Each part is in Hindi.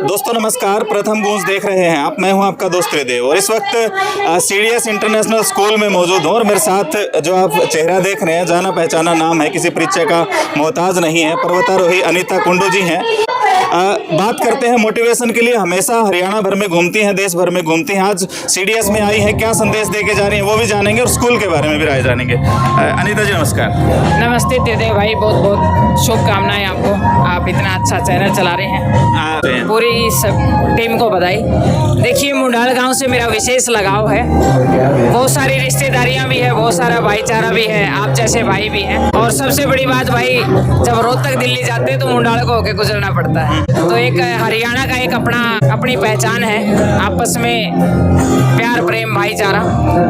दोस्तों नमस्कार, प्रथम गूंज देख रहे हैं आप। मैं हूं आपका दोस्त त्रिदेव और इस वक्त सीडीएस इंटरनेशनल स्कूल में मौजूद हूं और मेरे साथ जो आप चेहरा देख रहे हैं, जाना पहचाना नाम है, किसी परिचय का मोहताज नहीं है, पर्वतारोही अनीता कुंडू जी हैं। बात करते हैं मोटिवेशन के लिए हमेशा हरियाणा भर में घूमती हैं, देश भर में घूमती हैं। आज सीडीएस में आई हैं, क्या संदेश दे के जा रही हैं वो भी जानेंगे और स्कूल के बारे में भी राय जानेंगे। अनीता जी नमस्कार। नमस्ते त्रिदेव भाई, बहुत बहुत शुभकामनाएं आपको। आप इतना अच्छा चैनल चला रहे हैं, पूरी सब टीम को बधाई। देखिए, मुंडाल गांव से मेरा विशेष लगाव है, बहुत सारी रिश्तेदारियां भी है, बहुत सारा भाईचारा भी है, आप जैसे भाई भी हैं। और सबसे बड़ी बात भाई, जब रोहतक दिल्ली जाते हैं तो मुंडाल को होके गुजरना पड़ता है। तो एक हरियाणा का एक अपनी पहचान है, आपस में प्यार प्रेम भाईचारा।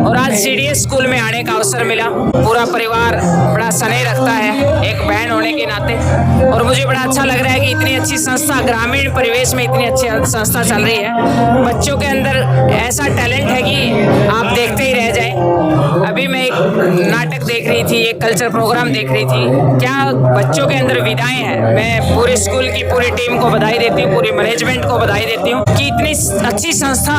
और आज सीडीएस स्कूल में आने का अवसर मिला, पूरा परिवार बड़ा स्नेह रखता है एक बहन होने के नाते। और मुझे बड़ा अच्छा लग रहा है कि इतनी अच्छी संस्था, ग्रामीण परिवेश में इतनी अच्छी संस्था चल रही है। बच्चों के अंदर ऐसा टैलेंट है कि आप देखते ही रह जाएं। अभी मैं एक नाटक देख रही थी, एक कल्चर प्रोग्राम देख रही थी, क्या बच्चों के अंदर विदाएं हैं। मैं पूरे स्कूल की पूरी टीम को बधाई देती हूँ, पूरी मैनेजमेंट को बधाई देती हूँ कि इतनी अच्छी संस्था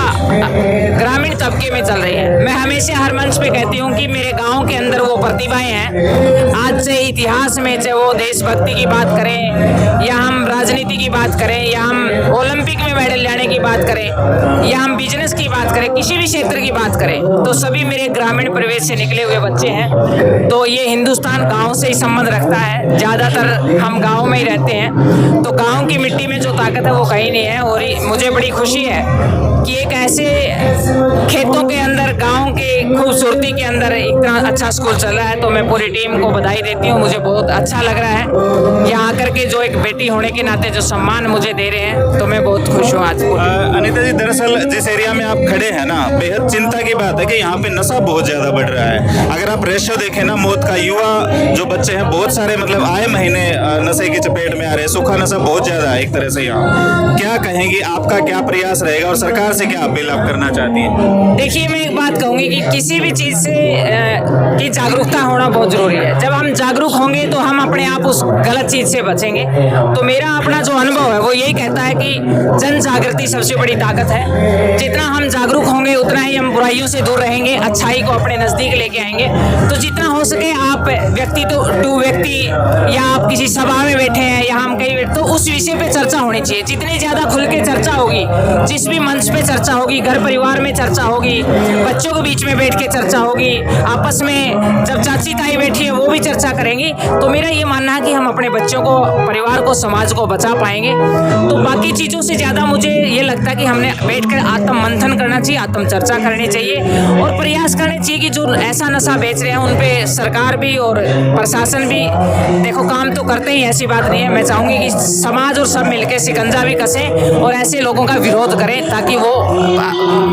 ग्रामीण तबके में चल रही है। मैं हमेशा हर मंच पे कहती हूँ कि मेरे गांव के अंदर वो प्रतिभाएं हैं। आज से इतिहास में, चाहे वो देशभक्ति की बात करें या हम राजनीति की बात करें या हम ओलंपिक में मेडल लाने की बात करें या हम बिजनेस की बात करें, किसी भी क्षेत्र की बात करें, तो सभी मेरे ग्रामीण परिवेश से निकले हुए बच्चे हैं। तो ये हिंदुस्तान गाँव से ही संबंध रखता है, ज़्यादातर हम गाँव में ही रहते हैं। तो गाँव की मिट्टी में जो ताकत है वो कहीं नहीं है। और मुझे बड़ी खुशी है कि एक ऐसे खेतों के अंदर, गांव के खूबसूरती के अंदर इतना अच्छा स्कूल चल रहा है। तो मैं पूरी टीम को बधाई देती हूँ, मुझे बहुत अच्छा लग रहा है यहाँ आकर के जो एक बेटी होने के नाते जो सम्मान मुझे दे रहे हैं, तो मैं बहुत खुश हूँ आज। अनीता जी, दरअसल जिस एरिया में आप खड़े हैं ना, बेहद चिंता की बात है कि यहाँ पे नशा बहुत ज्यादा बढ़ रहा है। अगर आप रेशियो देखें ना, मौत का, युवा जो बच्चे हैं बहुत सारे मतलब आए महीने नशे की चपेट में आ रहे हैं, सूखा नशा बहुत ज्यादा है एक तरह से। यहाँ क्या कहेंगे, आपका क्या प्रयास रहेगा और सरकार से क्या अपील आप करना चाहती हैं? देखिए, मैं एक बात कहूंगी कि किसी भी चीज से की जागरूकता होना बहुत जरूरी है। जब हम जागरूक होंगे तो हम अपने आप उस गलत चीज से बचेंगे। तो मेरा अपना जो अनुभव है वो यही कहता है कि जन जागृति सबसे बड़ी ताकत है। जितना हम जागरूक होंगे उतना ही हम बुराइयों से दूर रहेंगे, अच्छाई को अपने नजदीक लेके आएंगे। तो जितना हो सके आप व्यक्ति टू व्यक्ति या आप किसी सभा में बैठे हैं या हम कहीं बैठे, तो उस विषय पे चर्चा होनी चाहिए। जितनी ज्यादा खुल के चर्चा होगी, जिस भी मंच पे चर्चा होगी, घर परिवार में चर्चा होगी, बच्चों के बीच में बैठ के चर्चा होगी, आपस में जब चाची ताई बैठी है वो भी चर्चा करेंगी, तो मेरा ये मानना है कि हम अपने बच्चों को, परिवार को, समाज को बचा पाएंगे। तो बाकी चीज़ों से ज़्यादा मुझे ये लगता है कि हमने बैठकर आत्म मंथन करना चाहिए, आत्म चर्चा करनी चाहिए और प्रयास करने चाहिए कि जो ऐसा नशा बेच रहे हैं उन पे सरकार भी और प्रशासन भी, देखो काम तो करते ही, ऐसी बात नहीं है। मैं चाहूँगी कि समाज और सब मिलकर शिकंजा भी कसें और ऐसे लोगों का विरोध करें ताकि वो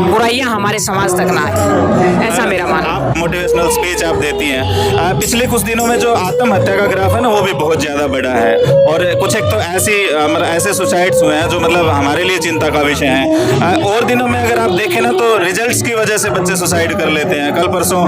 बुराइयां हमारे समाज तक ना आए, ऐसा मेरा मानना। आप मोटिवेशनल स्पीच आप देती हैं। पिछले कुछ दिनों में जो आत्महत्या का ग्राफ है ना, वो भी बहुत ज्यादा बढ़ा है और कुछ एक तो ऐसे सुसाइड्स हुए हैं जो मतलब हमारे लिए चिंता का विषय है। और दिनों में अगर आप देखें ना तो रिजल्ट्स की वजह से बच्चे सुसाइड कर लेते हैं। कल परसों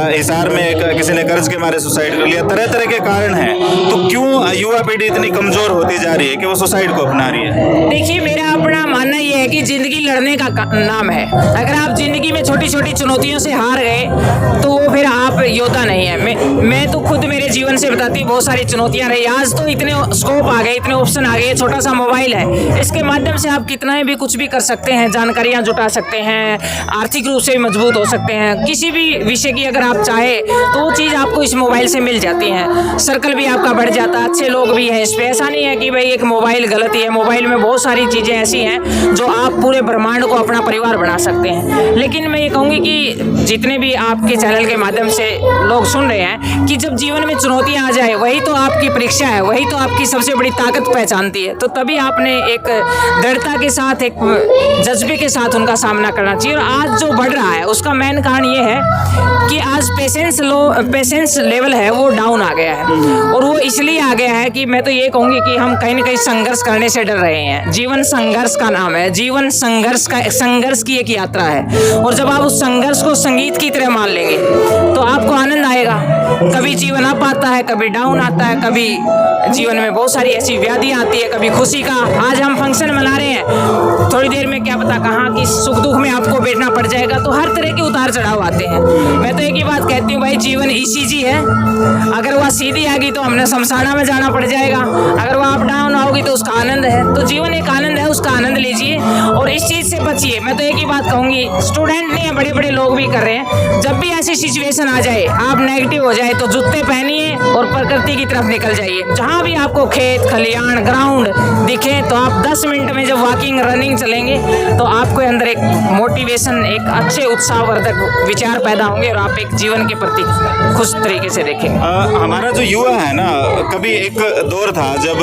हिसार में किसी ने कर्ज के मारे सुसाइड कर लिया। तरह तरह के कारण हैं। तो क्यों युवा पीढ़ी इतनी कमजोर होती जा रही है कि वो सुसाइड को अपना रही है? देखिए, मेरा अपना मानना ये है कि जिंदगी लड़ने का नाम है। अगर आप जिंदगी में छोटी छोटी चुनौतियों से हार गए तो वो फिर आप योद्धा नहीं है। मैं तो खुद मेरे जीवन से बताती हूँ, बहुत सारी चुनौतियां रही। आज तो इतने स्कोप आ गए, इतने ऑप्शन आ गए, छोटा सा मोबाइल है, इसके माध्यम से आप कितना भी कुछ भी कर सकते हैं, जानकारियां जुटा सकते हैं, आर्थिक रूप से भी मजबूत हो सकते हैं। किसी भी विषय की अगर आप चाहे तो वो चीज़ आपको इस मोबाइल से मिल जाती है। सर्कल भी आपका बढ़ जाता है, अच्छे लोग भी हैं इस पर। ऐसा नहीं है कि भाई एक मोबाइल गलत ही है, मोबाइल में बहुत सारी चीज़ें ऐसी हैं जो आप पूरे ब्रह्मांड को अपना परिवार बना सकते हैं। लेकिन मैं ये कहूँगी कि जितने भी आपके चैनल के माध्यम से लोग सुन रहे हैं कि जब जीवन में चुनौतियां आ जाए वही तो आपकी परीक्षा है, वही तो आपकी सबसे बड़ी ताकत पहचानती है। तो तभी आपने एक दृढ़ता के साथ, एक जज्बे के साथ उनका सामना करना चाहिए। और आज जो बढ़ रहा है उसका मेन कारण ये है कि आज पेशेंस लेवल है वो डाउन आ गया है। और वो इसलिए आ गया है कि मैं तो ये कहूँगी कि हम कहीं ना कहीं संघर्ष करने से डर रहे हैं। जीवन संघर्ष का नाम है, जीवन संघर्ष की एक यात्रा है। और जब आप उस संघर्ष को संगीत की तरह मान लेंगे तो आपको आनंद आएगा। कभी जीवन अप आता है, कभी डाउन आता है, कभी जीवन में बहुत सारी ऐसी व्याधियां आती है, कभी खुशी का। आज हम फंक्शन मना रहे हैं पता कहाँ की सुख दुख में आपको बैठना पड़ जाएगा। तो हर तरह के उतार चढ़ाव आते हैं। मैं तो एक ही बात कहती हूँ भाई, जीवन ईसीजी है। अगर वह सीधी आ गई तो हमने शमशाना में जाना पड़ जाएगा, अगर वह अप डाउन आओगी तो उसका आनंद है। तो जीवन एक आनंद है, उसका आनंद लीजिए और इस चीज़ से बचिए। मैं तो एक ही बात कहूँगी, स्टूडेंट नहीं है, बड़े बड़े लोग भी कर रहे हैं, जब भी ऐसी सिचुएशन आ जाए, आप नेगेटिव हो जाए तो जूते पहनिए और प्रकृति की तरफ निकल जाइए। जहाँ भी आपको खेत खलियान ग्राउंड दिखे तो आप 10 मिनट में जब वॉकिंग रनिंग चलेंगे तो आपको अंदर एक मोटिवेशन, एक अच्छे उत्साहवर्धक विचार पैदा होंगे और आप एक जीवन के प्रति खुश तरीके से देखेंगे। हमारा जो युवा है ना, कभी एक दौर था जब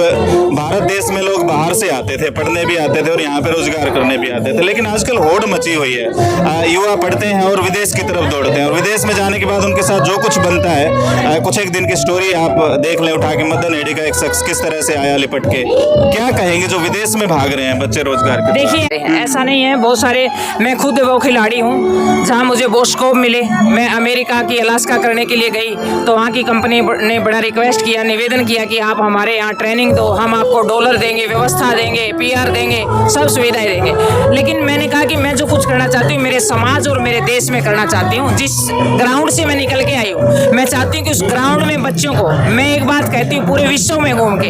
भारत देश में लोग बाहर से आते थे, पढ़ने भी आते थे और यहाँ पे रोजगार करने भी आते थे, लेकिन आजकल होड़ मची हुई है। युवा पढ़ते हैं और विदेश की तरफ दौड़ते हैं और विदेश में जाने के बाद उनके साथ जो कुछ बनता है, कुछ एक दिन की स्टोरी आप देख लें उठा के, मदन हेडी का एक शख्स किस तरह से आया लिपट के। क्या कहेंगे जो विदेश में भाग रहे हैं बच्चे रोजगार के? देखिए ऐसा नहीं है, बहुत सारे, मैं खुद वो खिलाड़ी हूँ जहाँ मुझे वो स्कोप मिले। मैं अमेरिका की अलास्का करने के लिए गई तो वहाँ की कंपनी ने बड़ा रिक्वेस्ट किया, निवेदन किया कि आप हमारे यहाँ ट्रेनिंग दो, हम आपको डॉलर देंगे, व्यवस्था देंगे, PR देंगे, सब सुविधाएं देंगे। लेकिन मैंने कहा कि मैं जो कुछ करना चाहती हूँ मेरे समाज और मेरे देश में करना चाहती हूँ। जिस ग्राउंड से मैं निकल के आई हूँ, मैं चाहती हूँ कि उस ग्राउंड में बच्चों को, मैं एक बात कहती हूँ, पूरे विश्व में घूम के,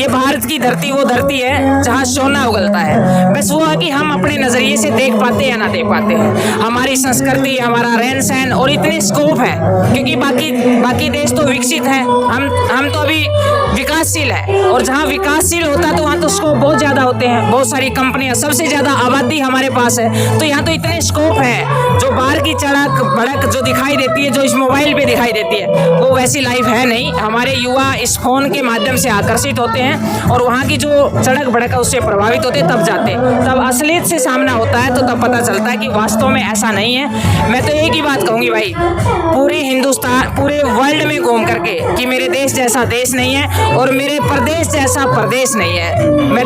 ये भारत की धरती वो धरती है जहाँ सोना उगलता है। बस वो है कि हम अपने नजरिए से देख पाते या ना देख पाते हैं। हमारी संस्कृति, हमारा रहन सहन और इतने स्कोप है, क्योंकि बाकी देश तो विकसित है, हम तो अभी विकासशील है। और जहाँ विकासशील होता है तो वहाँ तो स्कोप बहुत ज्यादा होते हैं, बहुत सारी कंपनियां, सबसे ज्यादा आबादी हमारे पास है, तो यहाँ तो इतने स्कोप है। जो बाहर की चड़क भड़क जो दिखाई देती है, जो इस मोबाइल पे दिखाई देती है, वो वैसी लाइफ है नहीं। हमारे युवा इस फोन के माध्यम से आकर्षित होते हैं और वहाँ की जो चड़क भड़क है उससे प्रभावित होते, तब जाते, तब असलियत से सामना होता है, तो तब पता चलता है कि वास्तव में ऐसा नहीं है। मैं तो एक ही बात कहूँगी भाई, पूरे हिंदुस्तान, पूरे वर्ल्ड में घूम करके, कि मेरे देश जैसा देश नहीं है और मेरे प्रदेश जैसा प्रदेश नहीं है। मैं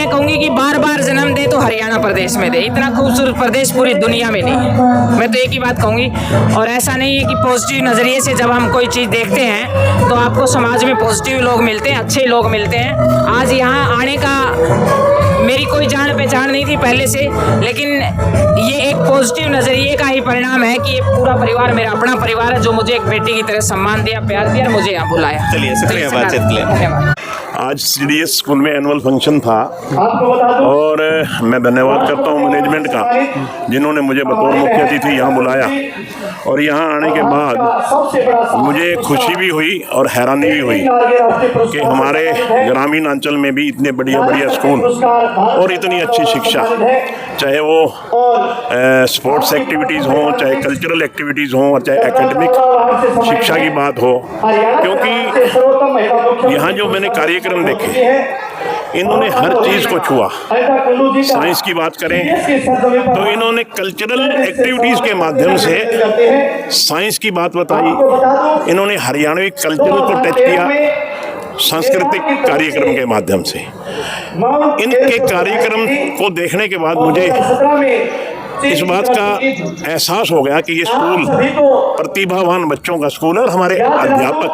कहूँगी कि बार बार जन्म दे तो हरियाणा प्रदेश में दे, इतना खूबसूरत प्रदेश पूरी दुनिया में नहीं है। मैं तो एक ही बात कहूँगी। और ऐसा नहीं है कि पॉजिटिव नज़रिए से जब हम कोई चीज़ देखते हैं तो आपको समाज में पॉजिटिव लोग मिलते हैं, अच्छे लोग मिलते हैं। आज यहाँ आने का मेरी कोई जान पहचान नहीं थी पहले से, लेकिन ये एक पॉजिटिव नज़रिए का ही परिणाम है कि ये पूरा परिवार मेरा अपना परिवार है, जो मुझे एक बेटी की तरह सम्मान दिया, प्यार दिया और मुझे यहाँ बुलाया। चलिए, शुक्रिया बातचीत के लिए। धन्यवाद। आज CDS स्कूल में एनुअल फंक्शन था और मैं धन्यवाद करता हूँ मैनेजमेंट का, जिन्होंने मुझे बतौर मुख्य अतिथि यहाँ बुलाया। और यहाँ आने के बाद मुझे खुशी भी हुई और हैरानी भी हुई कि हमारे ग्रामीण अंचल में भी इतने बढ़िया बढ़िया स्कूल और इतनी अच्छी शिक्षा, चाहे वो स्पोर्ट्स एक्टिविटीज़ हों, चाहे कल्चरल एक्टिविटीज़ हों, और चाहे एकेडमिक शिक्षा की बात हो। क्योंकि यहाँ जो मैंने कार्यक्रम देखे, इन्होंने हर चीज़ को छुआ। साइंस की बात करें तो इन्होंने कल्चरल एक्टिविटीज़ के माध्यम से साइंस की बात बताई, इन्होंने हरियाणवी कल्चर को टच किया सांस्कृतिक कार्यक्रम के माध्यम से। इनके कार्यक्रम को देखने के बाद मुझे इस बात का एहसास हो गया कि ये स्कूल प्रतिभावान बच्चों का स्कूल है और हमारे अध्यापक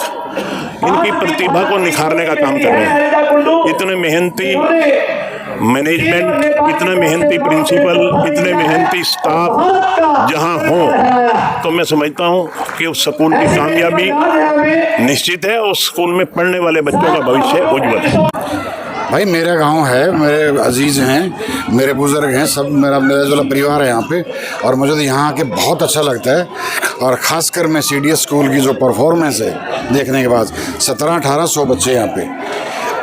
इनकी प्रतिभा को निखारने का काम कर रहे हैं। इतने मेहनती मैनेजमेंट, इतने मेहनती प्रिंसिपल, इतने मेहनती स्टाफ जहां हों तो मैं समझता हूं कि उस स्कूल की कामयाबी निश्चित है। उस स्कूल में पढ़ने वाले बच्चों का भविष्य उज्ज्वल है। भाई मेरा गांव है, मेरे अजीज़ हैं, मेरे बुज़ुर्ग हैं, सब मेरा जो परिवार है यहाँ पे, और मुझे तो यहाँ आके बहुत अच्छा लगता है। और ख़ासकर मैं CDS स्कूल की जो परफॉर्मेंस है देखने के बाद, 1700-1800 बच्चे यहाँ पे,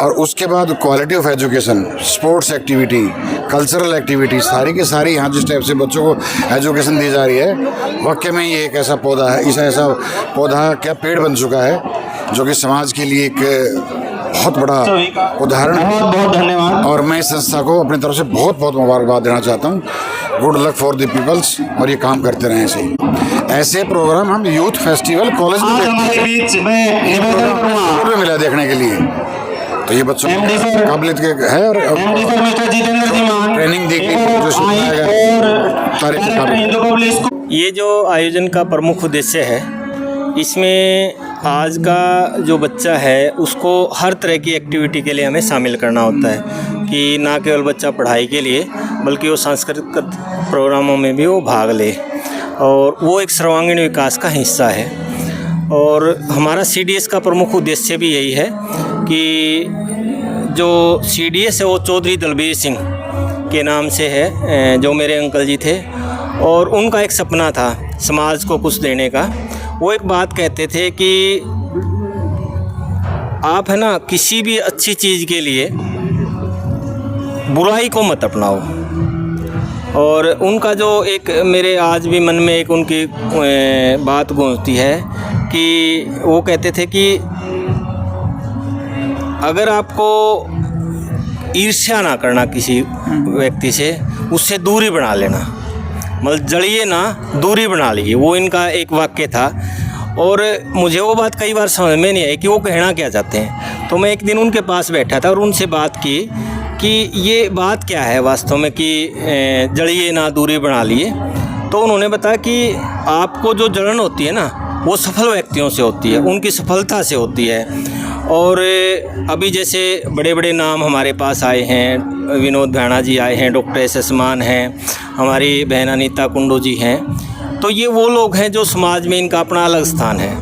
और उसके बाद quality of education, sports activity, cultural activity, सारी की सारी यहाँ जिस टाइप से बच्चों को एजुकेशन दी जा रही है, वाकई में ये एक ऐसा पौधा है, ऐसा पौधा क्या पेड़ बन चुका है जो कि समाज के लिए एक बहुत बड़ा उदाहरण है। बहुत धन्यवाद। और मैं इस संस्था को अपनी तरफ से बहुत बहुत मुबारकबाद देना चाहता हूँ। Good luck for the peoples, और ये काम करते रहें ऐसे ही। ऐसे प्रोग्राम हम यूथ फेस्टिवल कॉलेज में मिला देखने के लिए, तो ये बच्चों काबिलियत के है और ट्रेनिंग दी गई। ये जो आयोजन का प्रमुख उद्देश्य है, इसमें आज का जो बच्चा है उसको हर तरह की एक्टिविटी के लिए हमें शामिल करना होता है कि ना केवल बच्चा पढ़ाई के लिए बल्कि वो सांस्कृतिक प्रोग्रामों में भी वो भाग ले, और वो एक सर्वांगीण विकास का हिस्सा है। और हमारा CDS का प्रमुख उद्देश्य भी यही है कि जो CDS है वो चौधरी दलबीर सिंह के नाम से है, जो मेरे अंकल जी थे, और उनका एक सपना था समाज को कुछ देने का। वो एक बात कहते थे कि आप है ना किसी भी अच्छी चीज़ के लिए बुराई को मत अपनाओ। और उनका जो एक मेरे आज भी मन में एक उनकी बात गूंजती है कि वो कहते थे कि अगर आपको ईर्ष्या ना करना किसी व्यक्ति से, उससे दूरी बना लेना, मतलब जलिए ना, दूरी बना लीजिए। वो इनका एक वाक्य था, और मुझे वो बात कई बार समझ में नहीं आई कि वो कहना क्या चाहते हैं। तो मैं एक दिन उनके पास बैठा था और उनसे बात की कि ये बात क्या है वास्तव में कि जलिए ना, दूरी बना लिए। तो उन्होंने बताया कि आपको जो जलन होती है ना, वो सफल व्यक्तियों से होती है, उनकी सफलता से होती है। और अभी जैसे बड़े बड़े नाम हमारे पास आए हैं, विनोद भाणा जी आए हैं, डॉक्टर SS मान हैं, हमारी बहन अनीता कुंडू जी हैं, तो ये वो लोग हैं जो समाज में इनका अपना अलग स्थान है।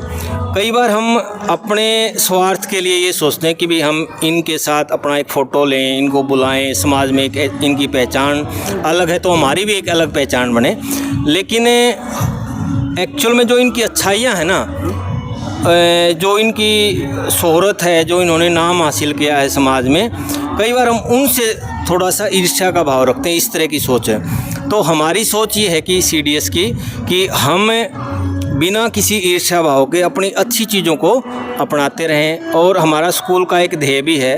कई बार हम अपने स्वार्थ के लिए ये सोचते हैं कि भी हम इनके साथ अपना एक फ़ोटो लें, इनको बुलाएं, समाज में एक इनकी पहचान अलग है तो हमारी भी एक अलग पहचान बने। लेकिन एक्चुअल में जो इनकी अच्छाइयाँ हैं ना, जो इनकी शोहरत है, जो इन्होंने नाम हासिल किया है समाज में, कई बार हम उनसे थोड़ा सा ईर्ष्या का भाव रखते हैं। इस तरह की सोच है। तो हमारी सोच ये है कि CDS की कि हम बिना किसी ईर्ष्या भाव के अपनी अच्छी चीज़ों को अपनाते रहें। और हमारा स्कूल का एक ध्येय भी है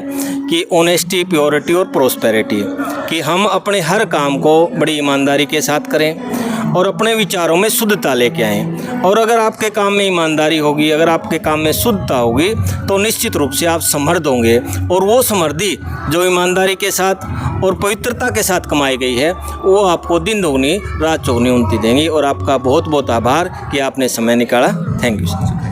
कि ऑनेस्टी, प्योरिटी और प्रोस्पेरिटी, कि हम अपने हर काम को बड़ी ईमानदारी के साथ करें और अपने विचारों में शुद्धता लेके आएँ। और अगर आपके काम में ईमानदारी होगी, अगर आपके काम में शुद्धता होगी, तो निश्चित रूप से आप समृद्ध होंगे। और वो समृद्धि जो ईमानदारी के साथ और पवित्रता के साथ कमाई गई है, वो आपको दिन दोगुनी रात चौगुनी उन्नति देंगी। और आपका बहुत बहुत आभार कि आपने समय निकाला। Thank you sir.